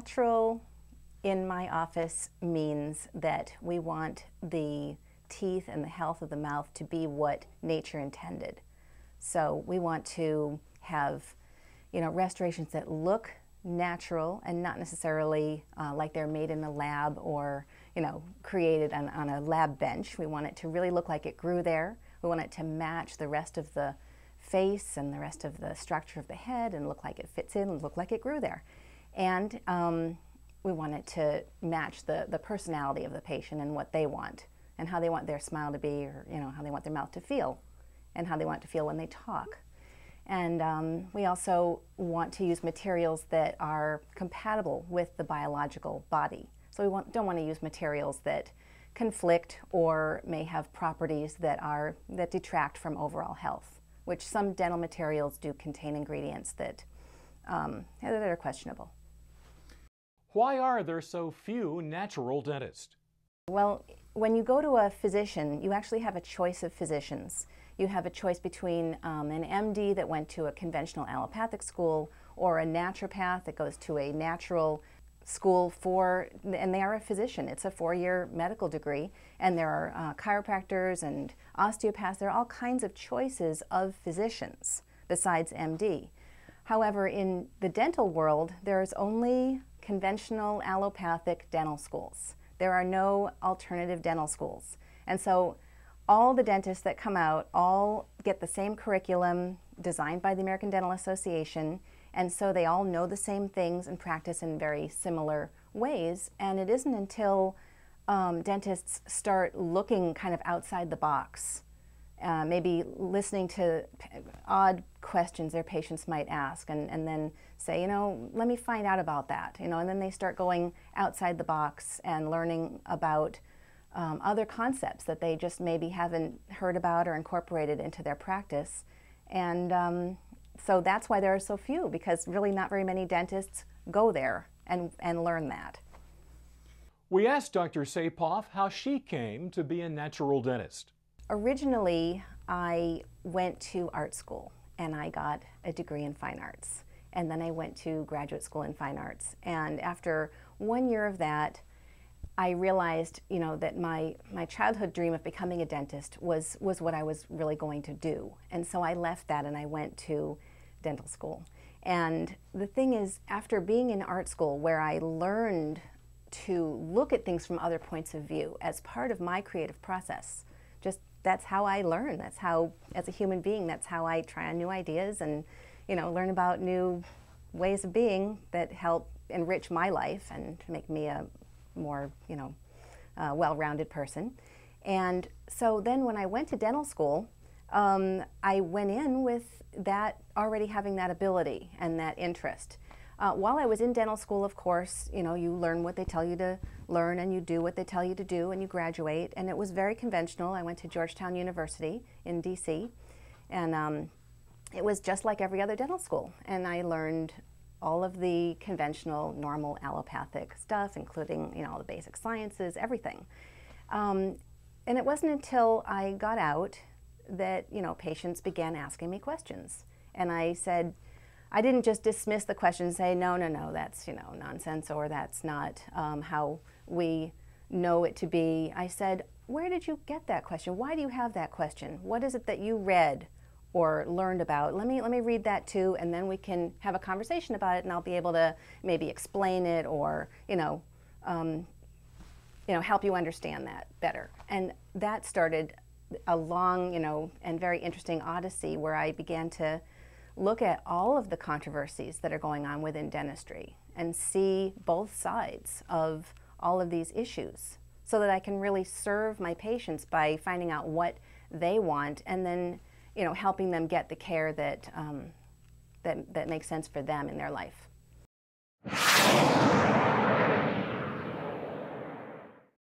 Natural in my office means that we want the teeth and the health of the mouth to be what nature intended. So we want to have, restorations that look natural and not necessarily like they're made in a lab or, created on a lab bench. We want it to really look like it grew there. We want it to match the rest of the face and the rest of the structure of the head and look like it fits in and look like it grew there. And we want it to match the personality of the patient and what they want and how they want their smile to be, or how they want their mouth to feel and how they want it to feel when they talk. And we also want to use materials that are compatible with the biological body. So we don't want to use materials that conflict or may have properties that detract from overall health, which some dental materials do contain ingredients that are questionable. Why are there so few natural dentists? Well, when you go to a physician, you actually have a choice of physicians. You have a choice between an MD that went to a conventional allopathic school or a naturopath that goes to a natural school and they are a physician. It's a 4-year medical degree, and there are chiropractors and osteopaths. There are all kinds of choices of physicians besides MD. However, in the dental world, there's only conventional allopathic dental schools. There are no alternative dental schools. And so all the dentists that come out all get the same curriculum designed by the American Dental Association, and so they all know the same things and practice in very similar ways. And it isn't until dentists start looking kind of outside the box, maybe listening to odd questions their patients might ask, and then say, let me find out about that, and then they start going outside the box and learning about other concepts that they just maybe haven't heard about or incorporated into their practice. And so that's why there are so few, because really not very many dentists go there and learn that. We asked Dr. Saepoff how she came to be a natural dentist. Originally, I went to art school and I got a degree in fine arts. And then I went to graduate school in fine arts. And after 1 year of that, I realized, that my childhood dream of becoming a dentist was what I was really going to do. And so I left that and I went to dental school. And the thing is, after being in art school, where I learned to look at things from other points of view as part of my creative process, that's how I learn. That's how, as a human being, that's how I try on new ideas and, learn about new ways of being that help enrich my life and to make me a more, well-rounded person. And so then when I went to dental school, I went in with that, already having that ability and that interest. While I was in dental school, of course, you learn what they tell you to learn and you do what they tell you to do and you graduate. And it was very conventional. I went to Georgetown University in DC, and it was just like every other dental school. And I learned all of the conventional, normal allopathic stuff, including, all the basic sciences, everything. And it wasn't until I got out that, patients began asking me questions. And I said, I didn't just dismiss the question and say, no, that's, nonsense, or that's not how we know it to be. I said, where did you get that question? Why do you have that question? What is it that you read or learned about? Let me read that too, and then we can have a conversation about it, and I'll be able to maybe explain it or, help you understand that better. And that started a long, and very interesting odyssey where I began to look at all of the controversies that are going on within dentistry and see both sides of all of these issues so that I can really serve my patients by finding out what they want and then, helping them get the care that makes sense for them in their life.